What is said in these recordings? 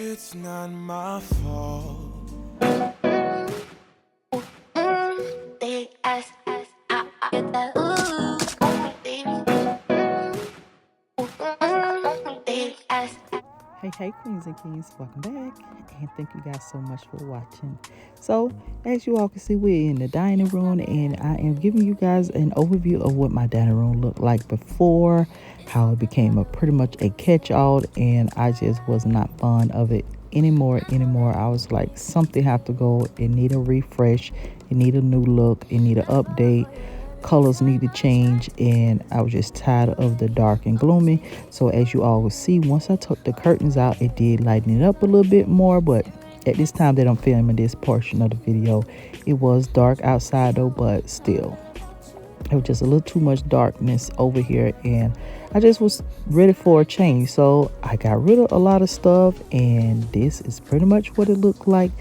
It's not my fault. Big ass, I get that ooh, baby. Big ass. Hey, queens and kings, welcome back, and thank you guys so much for watching. So, as you all can see, we're in the dining room, and I am giving you guys an overview of what my dining room looked like before, how it became pretty much a catch-all, and I just was not fond of it anymore. I was like, something have to go. It need a refresh, it need a new look, it need an update. Colors need to change, and I was just tired of the dark and gloomy. So as you all will see, once I took the curtains out, it did lighten it up a little bit more. But at this time that I'm filming this portion of the video, it was dark outside though, but still it was just a little too much darkness over here, and I just was ready for a change. So I got rid of a lot of stuff, and this is pretty much what it looked like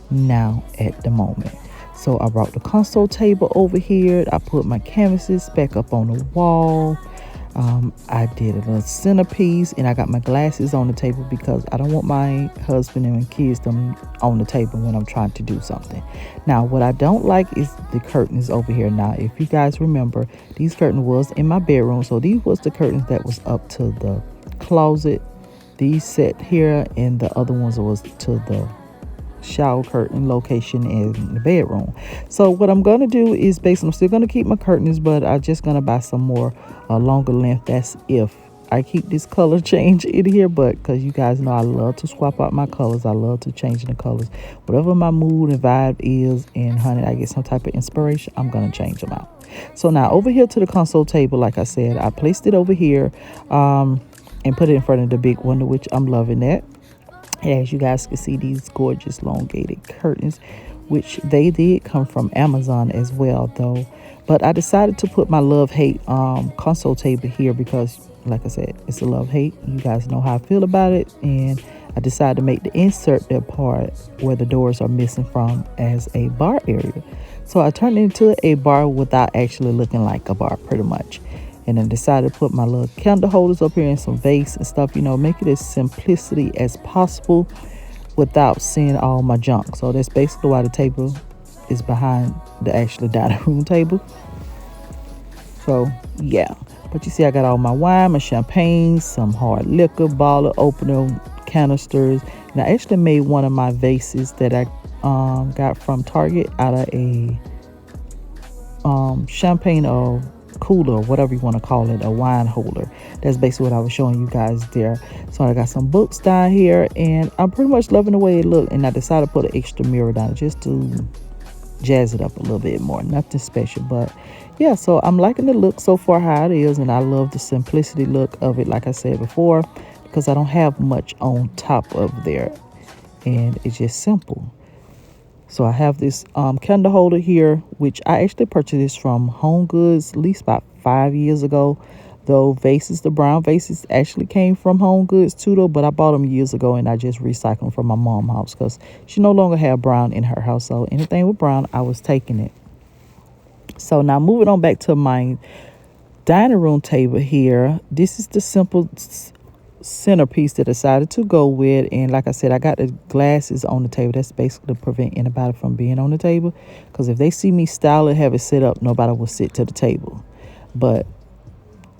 now at the moment. So I brought the console table over here. I put my canvases back up on the wall. I did a little centerpiece, and I got my glasses on the table because I don't want my husband and my kids them on the table when I'm trying to do something. Now, what I don't like is the curtains over here. Now, if you guys remember, these curtains was in my bedroom. So these was the curtains that was up to the closet. These set here, and the other ones was to the shower curtain location in the bedroom. So what I'm going to do is basically I'm still going to keep my curtains, but I'm just going to buy some more longer length. That's if I keep this color change in here, but because you guys know I love to swap out my colors. I love to change the colors. Whatever my mood and vibe is, and honey, I get some type of inspiration, I'm going to change them out. So now over here to the console table, like I said, I placed it over here and put it in front of the big window, which I'm loving that. As you guys can see, these gorgeous elongated curtains, which they did come from Amazon as well though. But I decided to put my love-hate console table here because, like I said, it's a love-hate. You guys know how I feel about it. And I decided to make the insert that part where the doors are missing from as a bar area. So I turned it into a bar without actually looking like a bar pretty much. And then decided to put my little candle holders up here and some vase and stuff, you know, make it as simplicity as possible without seeing all my junk. So that's basically why the table is behind the actual dining room table. So yeah, but you see I got all my wine, my champagne, some hard liquor, bottle opener, canisters. And I actually made one of my vases that I got from Target out of a champagne or cooler, whatever you want to call it, a wine holder. That's basically what I was showing you guys there. So I got some books down here, and I'm pretty much loving the way it looked. And I decided to put an extra mirror down just to jazz it up a little bit more. Nothing special, but yeah. So I'm liking the look so far how it is, and I love the simplicity look of it. Like I said before, because I don't have much on top of there, and it's just simple. So I have this candle holder here, which I actually purchased this from Home Goods at least about 5 years ago. Though vases, the brown vases actually came from Home Goods too though, but I bought them years ago and I just recycled them from my mom's house because she no longer had brown in her house. So anything with brown, I was taking it. So now moving on back to my dining room table here. This is the simple centerpiece that I decided to go with, and like I said, I got the glasses on the table. That's basically to prevent anybody from being on the table, because if they see me style it, have it set up, nobody will sit to the table. But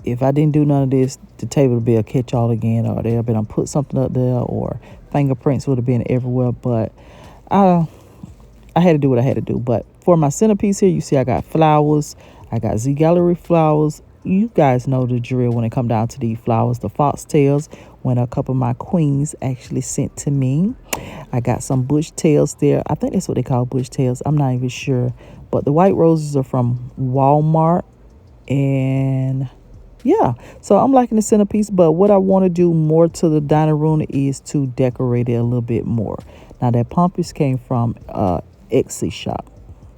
if I didn't do none of this, the table would be a catch-all again, or they'll be put something up there, or fingerprints would have been everywhere. But I had to do what I had to do. But for my centerpiece here, you see I got flowers. I got Z Gallery flowers. You guys know the drill when it come down to these flowers. The foxtails, when a couple of my queens actually sent to me. I got some bush tails there. I think that's what they call bush tails. I'm not even sure. But the white roses are from Walmart. And yeah, so I'm liking the centerpiece. But what I want to do more to the dining room is to decorate it a little bit more. Now that pumpkins came from Etsy shop.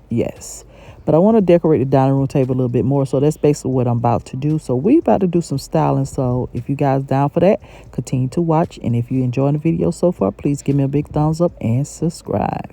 Yes. But I want to decorate the dining room table a little bit more. So that's basically what I'm about to do. So we about to do some styling. So if you guys down for that, continue to watch. And if you're enjoying the video so far, please give me a big thumbs up and subscribe.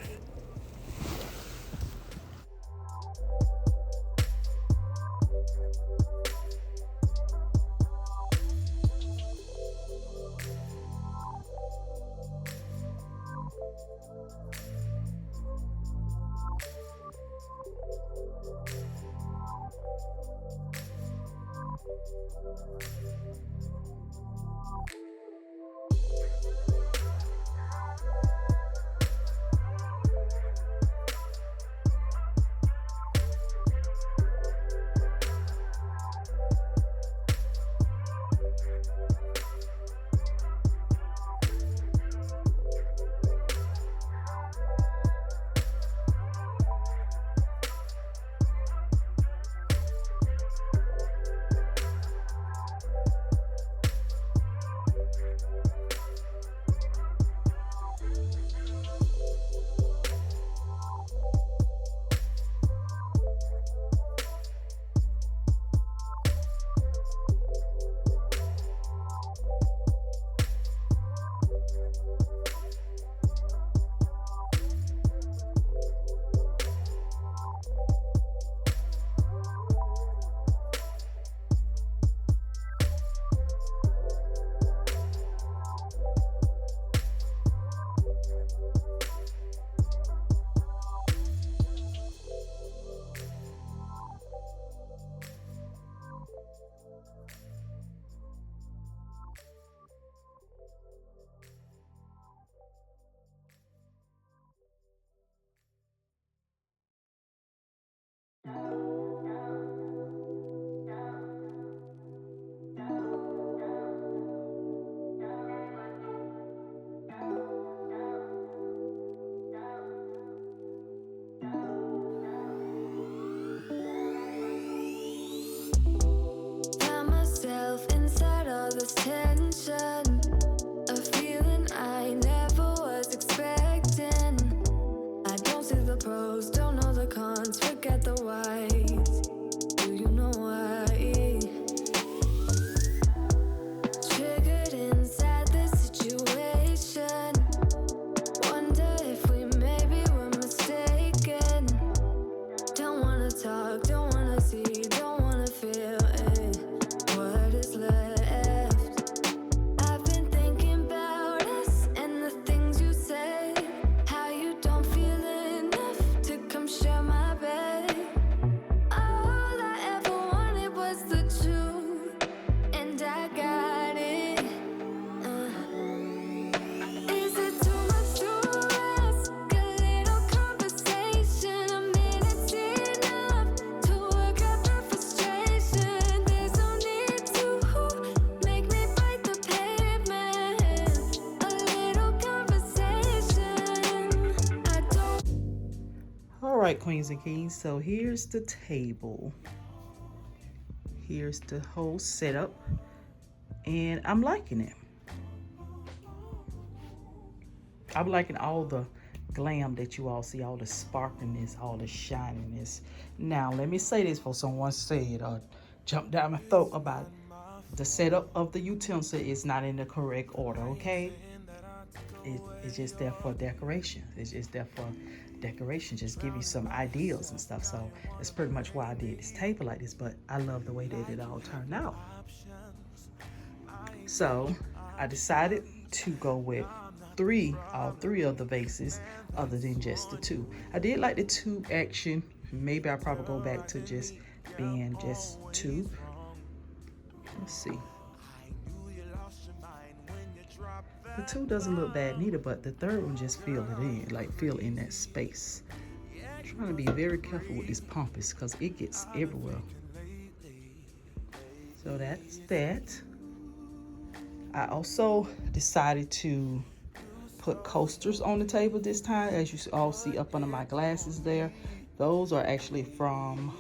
Found myself inside all this tension, a feeling I never was expecting. I don't see the pros, don't know the cons, forget the whys. Do you know why? Triggered inside this situation. Wonder if we maybe were mistaken. Don't wanna talk, don't wanna see, don't wanna feel it. What is left? I've been thinking about us and the things you say. How you don't feel enough to come share my bed. All I ever wanted was the truth, and I got it. Is it too much to ask? A little conversation, a minute's enough to work out the frustration. There's no need to make me bite the pavement. A little conversation. I don't. All right, queens and kings, so here's the table. Here's the whole setup, and I'm liking it. I'm liking all the glam that you all see, all the sparkliness, all the shininess. Now, let me say this before someone said or jump down my throat about it. The setup of the utensil is not in the correct order, okay? It's just there for decoration. It's just there for decoration, just give you some ideas and stuff. So that's pretty much why I did this table like this, but I love the way that it all turned out. So I decided to go with all three of the vases other than just the two. I did like the two action. Maybe I'll probably go back to just being just two. Let's see. The two doesn't look bad neither, but the third one just fill it in, like fill in that space. I'm trying to be very careful with this pompous because it gets everywhere. So that's that. I also decided to put coasters on the table this time, as you all see up under my glasses there. Those are actually from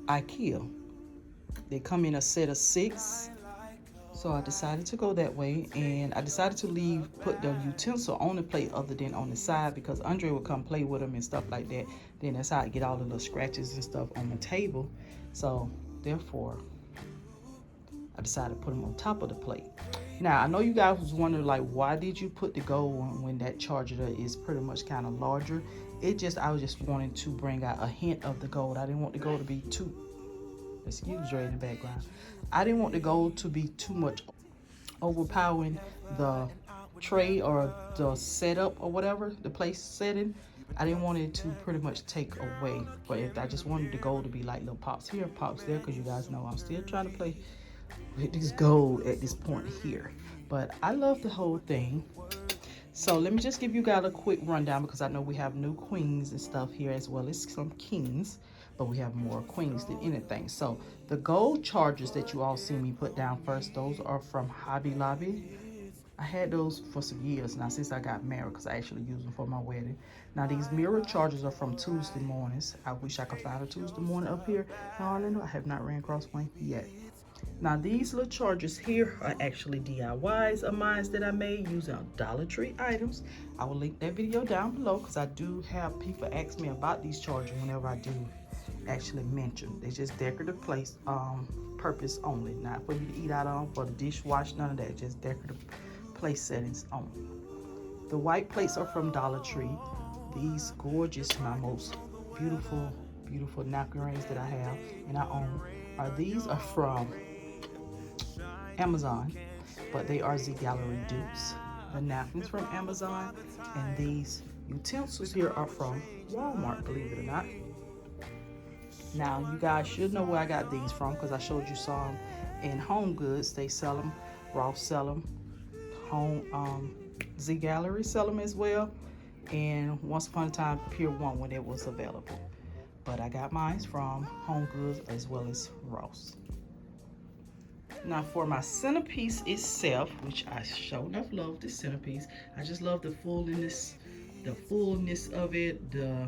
IKEA. They come in a set of 6. So I decided to go that way, and I decided to put the utensil on the plate other than on the side because Andre would come play with them and stuff like that. Then that's how I get all the little scratches and stuff on the table. So therefore, I decided to put them on top of the plate. Now, I know you guys was wondering, like, why did you put the gold on when that charger is pretty much kind of larger? I was just wanting to bring out a hint of the gold. I didn't want the gold to be too, excuse Dre in the background. I didn't want the gold to be too much overpowering the tray or the setup or whatever, the place setting. I didn't want it to pretty much take away, but if I just wanted the gold to be like little pops here, pops there, because you guys know I'm still trying to play with this gold at this point here. But I love the whole thing. So let me just give you guys a quick rundown, because I know we have new queens and stuff here as well as some kings, but we have more queens than anything. So the gold chargers that you all see me put down first, those are from Hobby Lobby. I had those for some years now since I got married, because I actually used them for my wedding. Now these mirror chargers are from Tuesday mornings. I wish I could find a Tuesday morning up here in Orlando. I have not ran across one yet. Now these little chargers here are actually DIYs of mine that I made using Dollar Tree items. I will link that video down below, because I do have people ask me about these chargers whenever I do actually mention. They're just decorative place purpose only, not for you to eat out on, for the dishwash, none of that, just decorative place settings only. The white plates are from Dollar Tree. These gorgeous, my most beautiful napkin rings that I have and I own, these are from Amazon, but they are Z Gallery dupes. The napkins from Amazon, and these utensils here are from Walmart, believe it or not. Now you guys should know where I got these from, because I showed you some in Home Goods. They sell them, Ross sell them, Z Gallery sell them as well, and once upon a time Pier 1 when it was available. But I got mine from Home Goods as well as Ross. Now for my centerpiece itself, which I sure enough love this centerpiece. I just love the fullness of it, the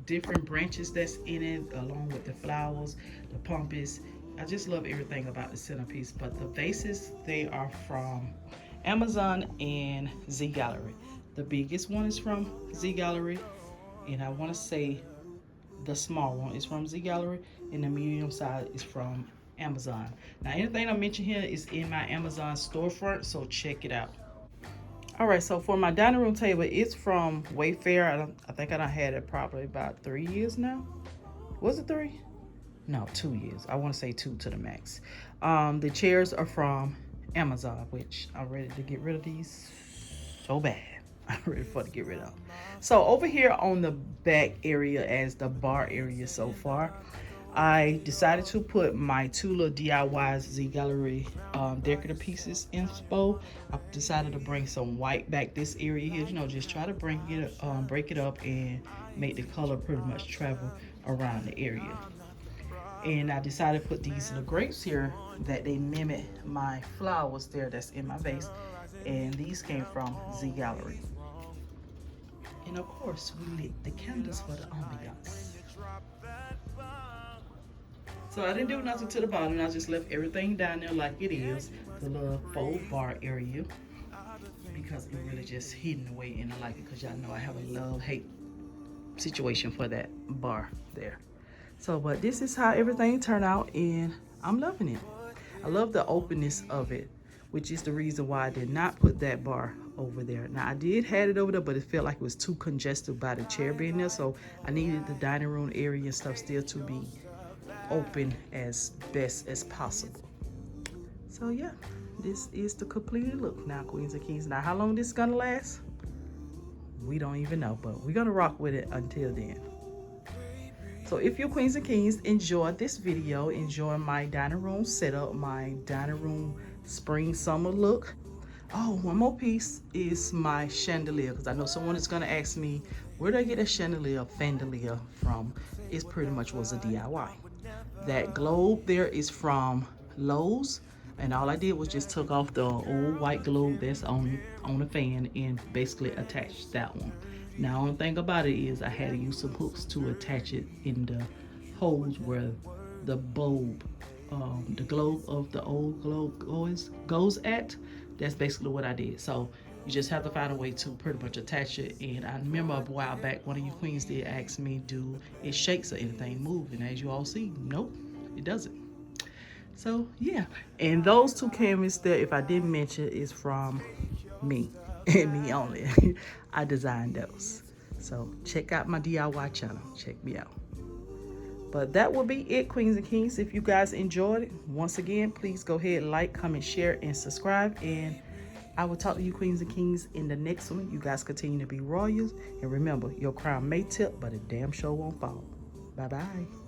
different branches that's in it, along with the flowers, the pompous. I just love everything about the centerpiece. But the vases, they are from Amazon and Z Gallery. The biggest one is from Z Gallery, and I want to say the small one is from Z Gallery, and the medium size is from Amazon. Now anything I mention here is in my Amazon storefront, so check it out. All right, so for my dining room table, it's from Wayfair. I think I done had it probably about 3 years now. Was it 3? No, 2 years. I want to say 2 to the max. The chairs are from Amazon, which I'm ready to get rid of these so bad. I'm ready to get rid of. So over here on the back area as the bar area so far, I decided to put my 2 little DIYs Z Gallery decorative pieces inspo. I decided to bring some white back this area here, you know, just try to break it up and make the color pretty much travel around the area. And I decided to put these little grapes here that they mimic my flowers there that's in my vase, and these came from Z Gallery. And of course we lit the candles for the ambiance. So I didn't do nothing to the bottom. I just left everything down there like it is, the little fold bar area, because it really just hidden away, and I like it because y'all know I have a love-hate situation for that bar there. So, but this is how everything turned out, and I'm loving it. I love the openness of it, which is the reason why I did not put that bar over there. Now I did have it over there, but it felt like it was too congested by the chair being there, so I needed the dining room area and stuff still to be open as best as possible. So yeah, this is the completed look now, queens and kings. Now how long this is gonna last, we don't even know, but we're gonna rock with it until then. So if you queens and kings enjoyed this video, enjoy my dining room setup, my dining room spring summer look. Oh, one more piece is my chandelier, because I know someone is going to ask me where did I get a chandelier from. It pretty much was a DIY. That globe there is from Lowe's, and all I did was just took off the old white globe that's on the fan and basically attached that one. Now only thing about it is I had to use some hooks to attach it in the holes where the bulb, the globe of the old globe goes at. That's basically what I did. So you just have to find a way to pretty much attach it. And I remember a while back, one of you queens did ask me, do it shakes or anything move? And as you all see, nope, it doesn't. So yeah, and those 2 canvases there, if I didn't mention, is from me and me only. I designed those. So check out my DIY channel, check me out. But that will be it, queens and kings. If you guys enjoyed it, once again, please go ahead, like, comment, share, and subscribe. And I will talk to you queens and kings in the next one. You guys continue to be royals. And remember, your crown may tip, but it damn sure won't fall. Bye-bye.